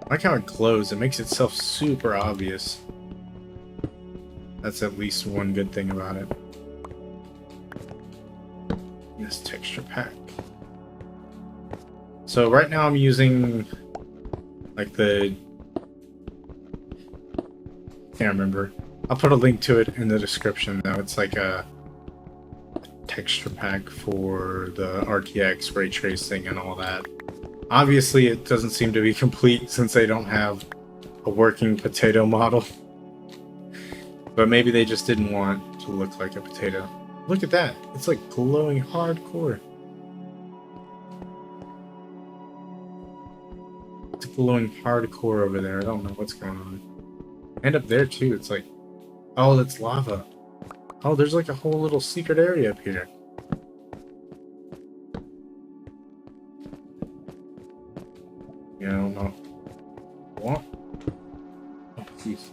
I like how it glows. It makes itself super obvious. That's at least one good thing about it. This texture pack. So right now I'm using like the... can't remember. I'll put a link to it in the description though. It's like a texture pack for the RTX ray tracing and all that. Obviously it doesn't seem to be complete since they don't have a working potato model. But maybe they just didn't want to look like a potato. Look at that. It's like glowing hardcore. It's glowing hardcore over there. I don't know what's going on. And up there too. It's like, oh, that's lava. Oh, there's like a whole little secret area up here. Yeah, I don't know. What? Oh, jeez.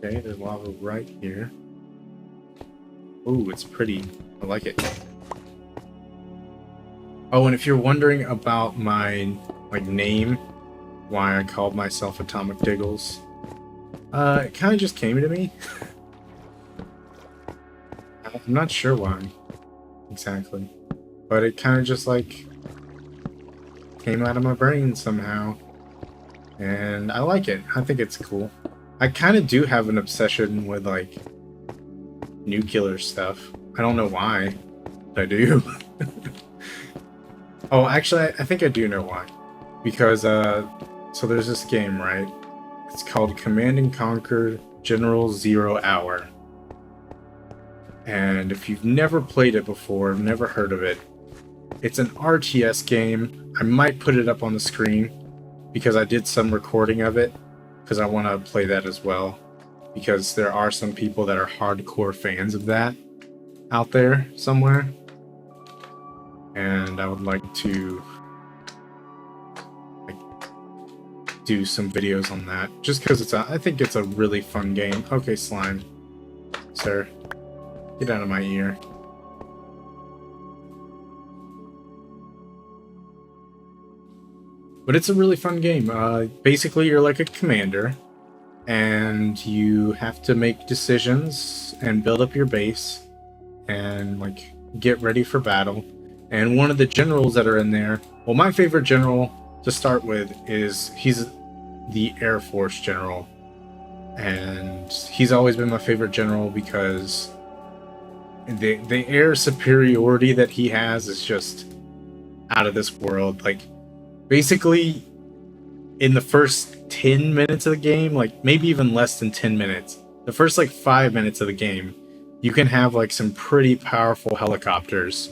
Okay, there's lava right here. Ooh, it's pretty. I like it. Oh, and if you're wondering about my name, why I called myself Atomic Diggles, it kind of just came to me. I'm not sure why exactly, but it kind of just like came out of my brain somehow, and I like it. I think it's cool. I kind of do have an obsession with like nuclear stuff. I don't know why, but I do. Oh, actually, I think I do know why. Because, so there's this game, right? It's called Command & Conquer General Zero Hour. And if you've never played it before, never heard of it, it's an RTS game. I might put it up on the screen because I did some recording of it because I want to play that as well. Because there are some people that are hardcore fans of that out there somewhere. And I would like to do some videos on that, just because I think it's a really fun game. Okay, slime, sir, get out of my ear. But it's a really fun game. Basically, you're like a commander, and you have to make decisions and build up your base, and like get ready for battle. And one of the generals that are in there, well, my favorite general to start with is he's the Air Force general, and he's always been my favorite general because the air superiority that he has is just out of this world. Like, basically, in the first 10 minutes of the game, like maybe even less than 10 minutes, the first like 5 minutes of the game, you can have like some pretty powerful helicopters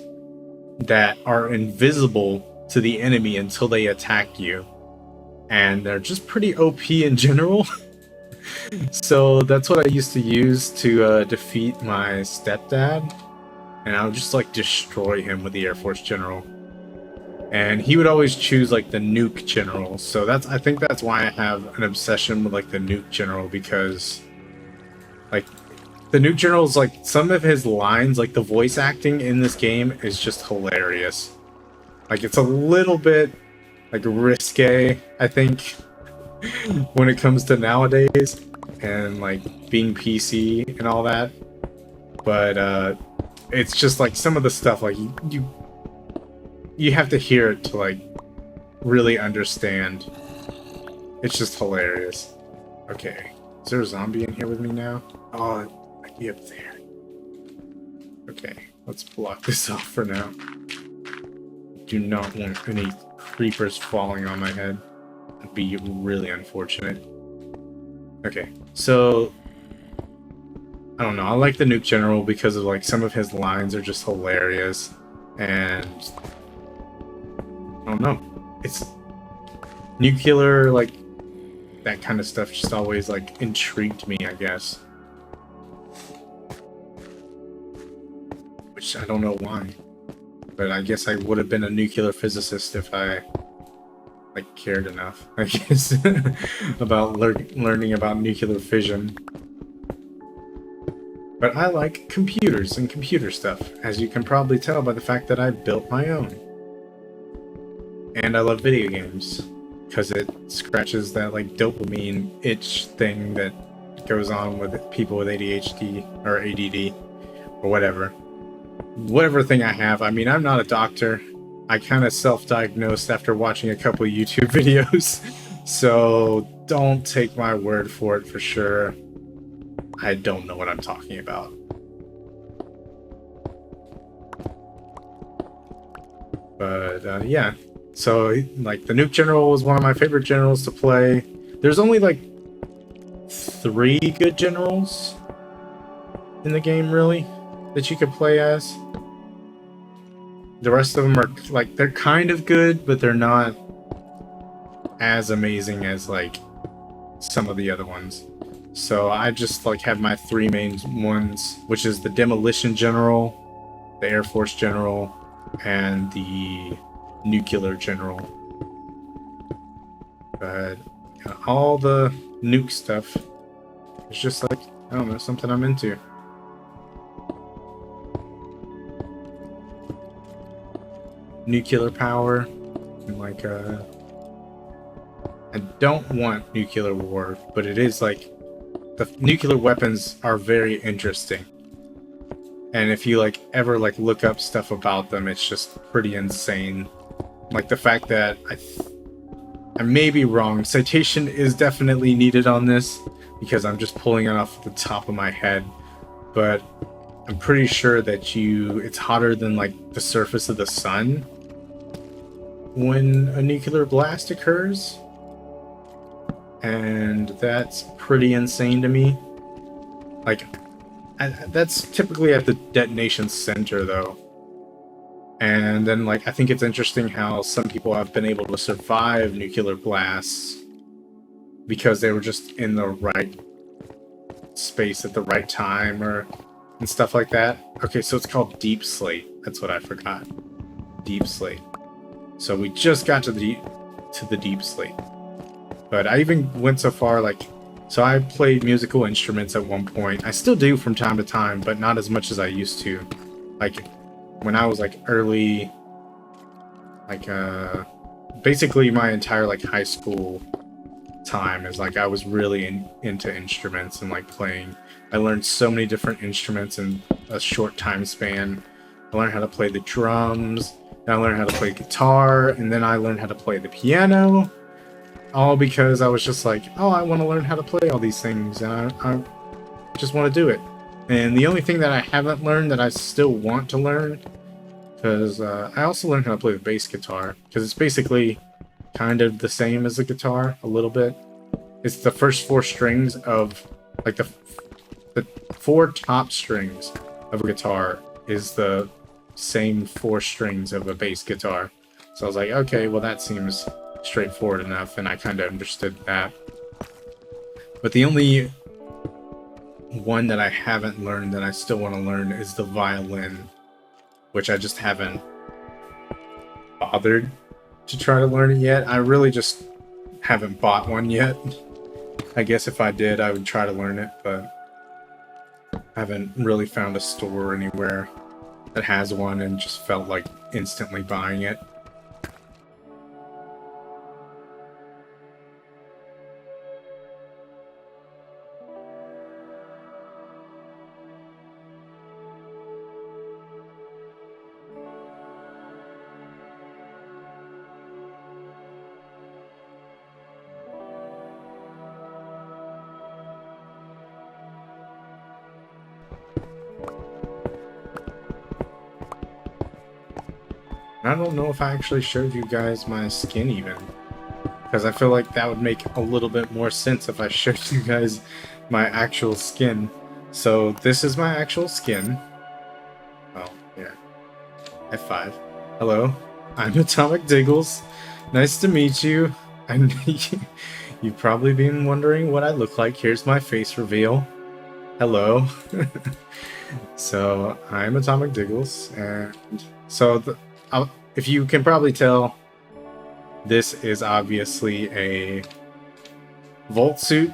that are invisible to the enemy until they attack you. And they're just pretty OP in general. So that's what I used to use to defeat my stepdad. And I would just like destroy him with the Air Force General. And he would always choose like the nuke general. So I think that's why I have an obsession with like the nuke general, because like the nuke general's like some of his lines, like the voice acting in this game is just hilarious. Like it's a little bit like risque, I think, when it comes to nowadays and like being PC and all that. But it's just like some of the stuff like you have to hear it to like really understand. It's just hilarious. Okay, is there a zombie in here with me now? Oh, I'd be up there. Okay, let's block this off for now. Do not want any creepers falling on my head. That'd be really unfortunate. Okay, so I don't know. I like the nuke general because of like some of his lines are just hilarious, and I don't know. It's nuclear, like that kind of stuff just always like intrigued me, I guess. Which I don't know why. But I guess I would have been a nuclear physicist if I like cared enough, I guess, about learning about nuclear fission. But I like computers and computer stuff, as you can probably tell by the fact that I built my own. And I love video games. because it scratches that like dopamine itch thing that goes on with people with ADHD or ADD or whatever thing I have. I mean, I'm not a doctor. I kind of self-diagnosed after watching a couple of YouTube videos, so don't take my word for it for sure. I don't know what I'm talking about. But yeah, so like the Nuke General was one of my favorite generals to play. There's only like 3 good generals in the game, really, that you could play as. The rest of them are like, they're kind of good, but they're not as amazing as like some of the other ones. So I just like have my 3 main ones, which is the Demolition General, the Air Force General, and the Nuclear General. But all the nuke stuff is just like, I don't know, something I'm into. Nuclear power, and like I don't want nuclear war, but it is like, the nuclear weapons are very interesting. And if you like ever like look up stuff about them, it's just pretty insane. Like the fact that I may be wrong. Citation is definitely needed on this because I'm just pulling it off the top of my head. But I'm pretty sure that it's hotter than like the surface of the sun when a nuclear blast occurs. And that's pretty insane to me. Like, that's typically at the detonation center, though. And then, like, I think it's interesting how some people have been able to survive nuclear blasts because they were just in the right space at the right time, and stuff like that. Okay, so it's called Deep Slate. That's what I forgot. Deep Slate. So we just got to the Deep Slate. But I even went so far, like, so I played musical instruments at one point. I still do from time to time, but not as much as I used to. Like, when I was, like, early, like, basically my entire, like, high school time is, like, I was really into instruments and, like, playing. I learned so many different instruments in a short time span. I learned how to play the drums, then I learned how to play guitar, and then I learned how to play the piano. All because I was just like, oh, I want to learn how to play all these things, and I just want to do it. And the only thing that I haven't learned that I still want to learn, because I also learned how to play the bass guitar, because it's basically kind of the same as the guitar, a little bit. It's the first 4 strings of, like, the 4 top strings of a guitar is the same 4 strings of a bass guitar. So I was like, okay, well that seems straightforward enough, and I kind of understood that. But the only one that I haven't learned that I still want to learn is the violin, which I just haven't bothered to try to learn it yet. I really just haven't bought one yet. I guess if I did, I would try to learn it, but I haven't really found a store anywhere that has one and just felt like instantly buying it. I don't know if I actually showed you guys my skin even, because I feel like that would make a little bit more sense if I showed you guys my actual skin. So this is my actual skin. Oh, yeah. F5. Hello, I'm Atomic Diggles. Nice to meet you. And you've probably been wondering what I look like. Here's my face reveal. Hello. So I'm Atomic Diggles, and so if you can probably tell, this is obviously a Volt suit,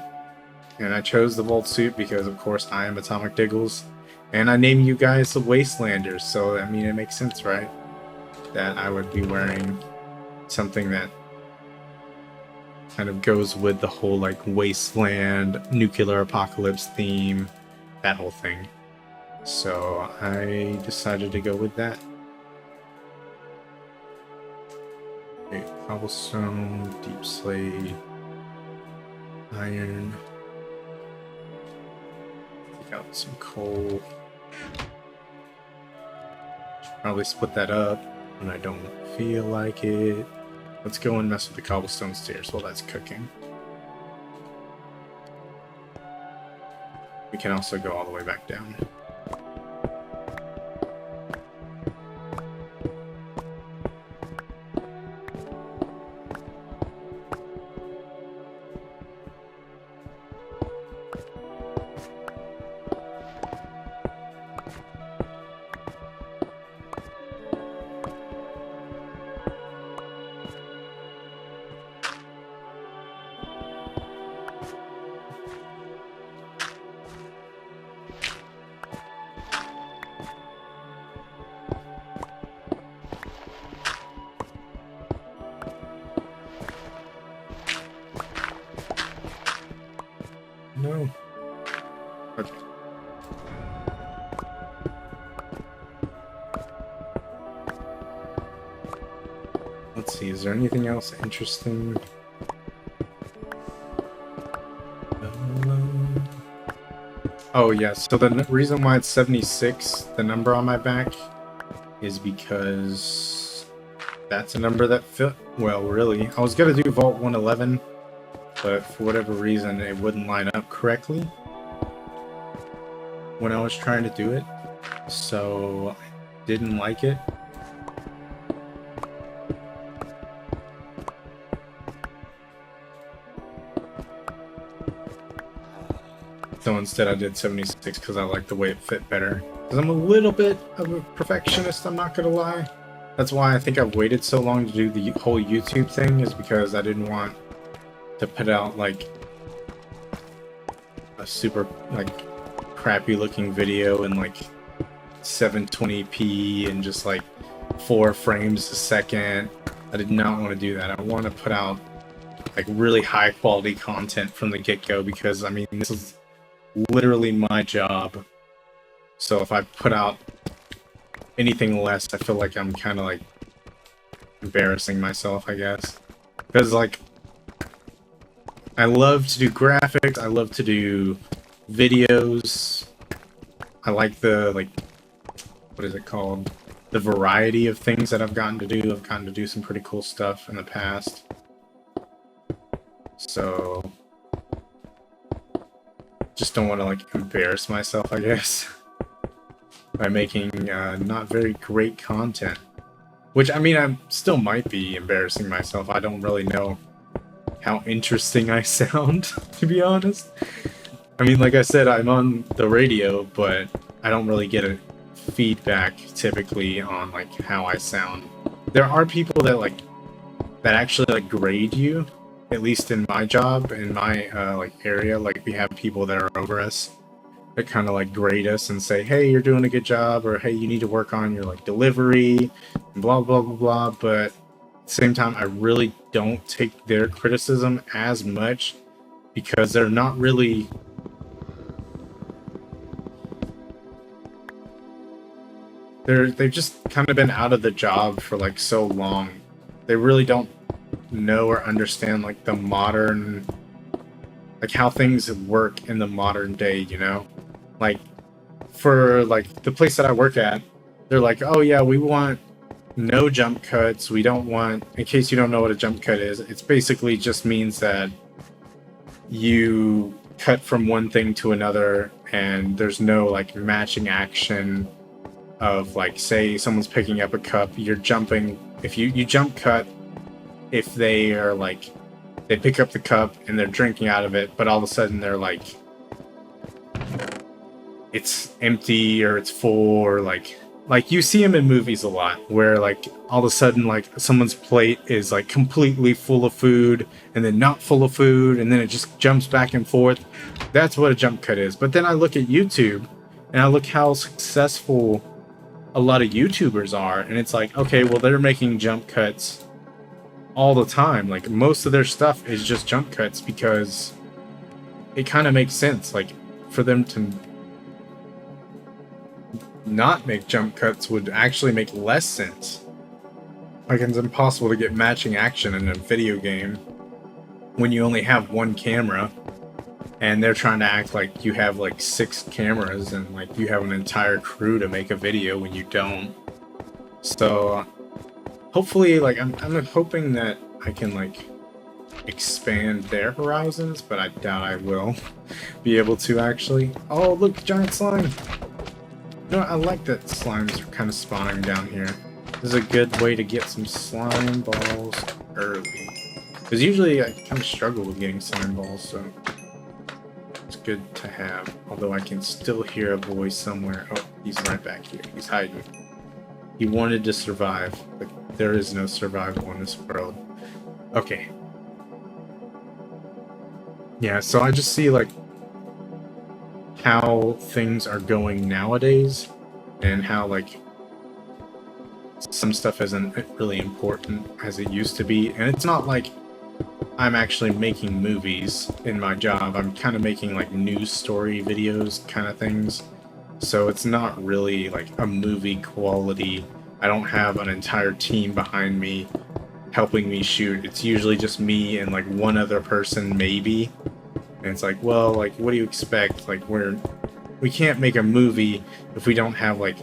and I chose the Volt suit because, of course, I am Atomic Diggles, and I named you guys the Wastelanders, so I mean, it makes sense, right? That I would be wearing something that kind of goes with the whole like wasteland, nuclear apocalypse theme, that whole thing. So I decided to go with that. Okay, cobblestone, deep slate, iron. Take out some coal. Should probably split that up when I don't feel like it. Let's go and mess with the cobblestone stairs while that's cooking. We can also go all the way back down. No. Okay. Let's see, is there anything else interesting? Oh yeah, so the reason why it's 76, the number on my back, is because that's a number that fit well, really. I was gonna do Vault 111, but for whatever reason it wouldn't line up correctly when I was trying to do it, so I didn't like it. So instead I did 76 because I like the way it fit better. Because I'm a little bit of a perfectionist, I'm not gonna lie. That's why I think I've waited so long to do the whole YouTube thing, is because I didn't want to put out like a super like crappy looking video in like 720p and just like 4 frames a second. I did not want to do that. I want to put out like really high quality content from the get-go, because I mean this is literally my job. So if I put out anything less, I feel like I'm kind of like embarrassing myself, I guess. Because like I love to do graphics, I love to do videos. I like the like, what is it called? The variety of things that I've gotten to do. I've gotten to do some pretty cool stuff in the past. So just don't want to like embarrass myself, I guess, by making not very great content. Which, I mean, I still might be embarrassing myself. I don't really know how interesting I sound, to be honest. I mean, like I said, I'm on the radio, but I don't really get a feedback typically on like how I sound. There are people that like that actually like grade you. At least in my job, in my like area, like we have people that are over us that kind of like grade us and say, hey, you're doing a good job, or hey, you need to work on your like delivery, and blah blah blah blah. But at the same time, I really don't take their criticism as much, because they're not really they've just kind of been out of the job for like so long. They really don't know or understand like the modern, like how things work in the modern day, you know? Like for like the place that I work at, they're like, oh yeah, we want no jump cuts. We don't want, in case you don't know what a jump cut is, it's basically just means that you cut from one thing to another and there's no like matching action of like, say someone's picking up a cup, you're jumping, if you jump cut if they are like, they pick up the cup and they're drinking out of it, but all of a sudden they're like, it's empty or it's full, or like you see them in movies a lot where like all of a sudden like someone's plate is like completely full of food and then not full of food, and then it just jumps back and forth. That's what a jump cut is. But then I look at YouTube and I look how successful a lot of YouTubers are, and it's like, okay, well, they're making jump cuts all the time. Like, most of their stuff is just jump cuts because it kind of makes sense. Like, for them to not make jump cuts would actually make less sense. Like, it's impossible to get matching action in a video game when you only have one camera, and they're trying to act like you have like 6 cameras and like you have an entire crew to make a video when you don't. So hopefully, like, I'm hoping that I can like expand their horizons, but I doubt I will be able to actually. Oh, look, giant slime! You know, I like that slimes are kind of spawning down here. This is a good way to get some slime balls early. Because usually I kind of struggle with getting slime balls, so it's good to have. Although I can still hear a voice somewhere. Oh, he's right back here. He's hiding. He wanted to survive, but there is no survival in this world. Okay. Yeah, so I just see, like, how things are going nowadays, and how, like, some stuff isn't really important as it used to be. And it's not like I'm actually making movies in my job. I'm kind of making, like, news story videos kind of things. So it's not really, like, a movie quality. I don't have an entire team behind me helping me shoot. It's usually just me and, like, one other person, maybe. And it's like, well, like, what do you expect? Like, we can't make a movie if we don't have, like,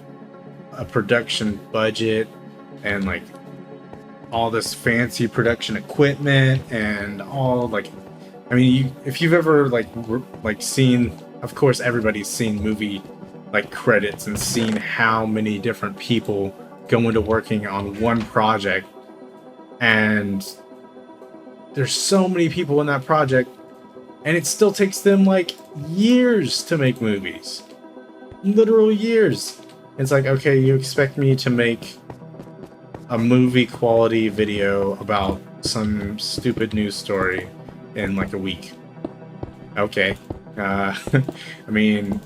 a production budget and, like, all this fancy production equipment and all, like, I mean, if you've ever, like, seen, of course, everybody's seen movie, like, credits and seen how many different people go into working on one project, and there's so many people in that project, and it still takes them, like, years to make movies. Literal years. It's like, okay, you expect me to make a movie quality video about some stupid news story in, like, a week. Okay. I mean,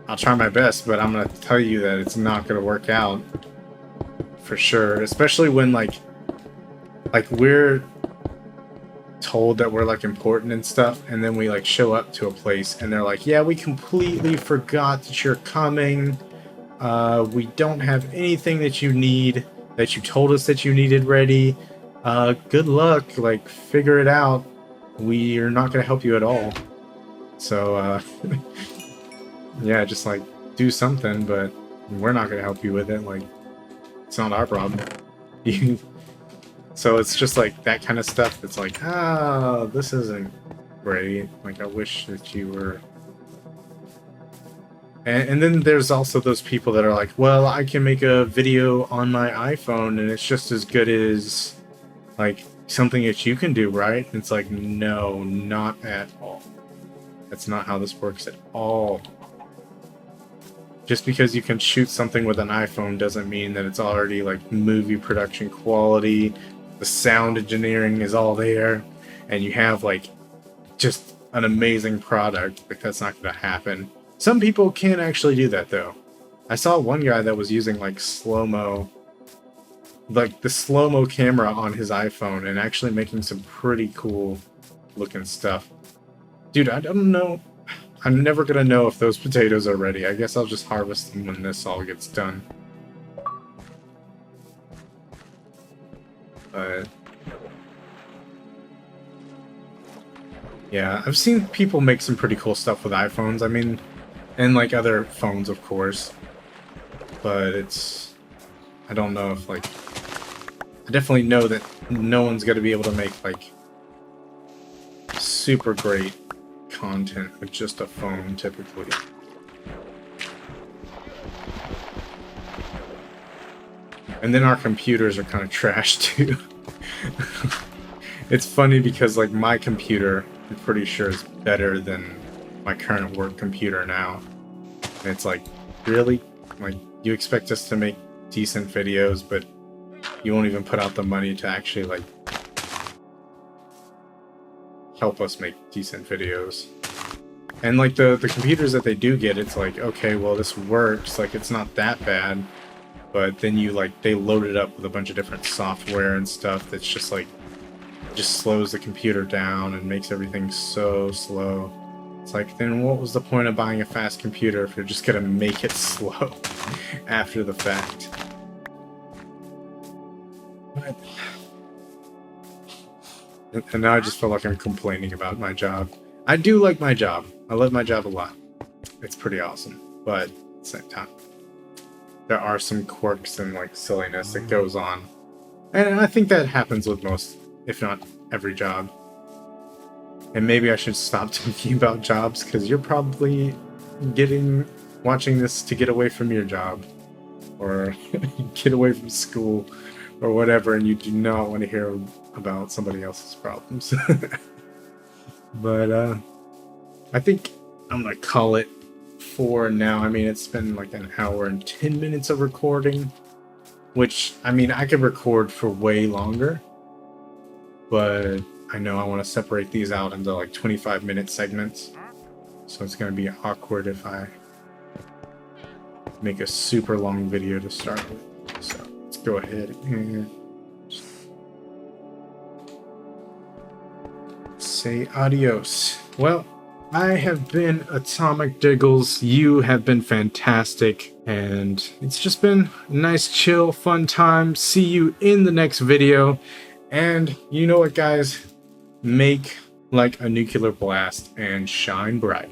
I'll try my best, but I'm gonna tell you that it's not gonna work out. For sure. Especially when, like we're told that we're, like, important and stuff, and then we, like, show up to a place and they're like, yeah, we completely forgot that you're coming. We don't have anything that you need, that you told us that you needed ready. Good luck, like, figure it out. We are not gonna help you at all. So, yeah, just, like, do something, but we're not gonna help you with it. Like, it's not our problem. So it's just, like, that kind of stuff that's like, this isn't great. Like, I wish that you were... And then there's also those people that are like, well, I can make a video on my iPhone and it's just as good as, like, something that you can do, right? And it's like, no, not at all. That's not how this works at all. Just because you can shoot something with an iPhone doesn't mean that it's already, like, movie production quality. The sound engineering is all there, and you have, like, just an amazing product. Like, that's not going to happen. Some people can actually do that, though. I saw one guy that was using, like, slow-mo, like, the slow-mo camera on his iPhone, and actually making some pretty cool looking stuff. Dude, I don't know. I'm never gonna know if those potatoes are ready. I guess I'll just harvest them when this all gets done. But yeah, I've seen people make some pretty cool stuff with iPhones. I mean, and, like, other phones, of course. But it's... I don't know if, like... I definitely know that no one's gonna be able to make, like, super great content with just a phone, typically. And then our computers are kind of trash, too. It's funny because, like, my computer, I'm pretty sure, is better than my current work computer now. And it's like, really? Like, you expect us to make decent videos, but you won't even put out the money to actually, like, help us make decent videos. And, like, the computers that they do get, it's like, okay, well, this works, like, it's not that bad. But then you, like, they load it up with a bunch of different software and stuff that's just, like, just slows the computer down and makes everything so slow. It's like, then what was the point of buying a fast computer if you're just gonna make it slow after the fact? But... and now I just feel like I'm complaining about my job. I do like my job. I love my job a lot. It's pretty awesome. But at the same time, there are some quirks and like silliness that goes on. And I think that happens with most, if not every job. And maybe I should stop talking about jobs, because you're probably watching this to get away from your job. Or get away from school. Or whatever, and you do not want to hear about somebody else's problems. But I think I'm gonna call it for now. I mean, it's been like an hour and 10 minutes of recording, which, I mean, I could record for way longer, but I know I want to separate these out into like 25-minute segments, so it's gonna be awkward if I make a super long video to start with. So let's go ahead and say adios. Well, I have been Atomic Diggles. You have been fantastic, and it's just been a nice, chill, fun time. See you in the next video. And you know what, guys? Make like a nuclear blast and shine bright.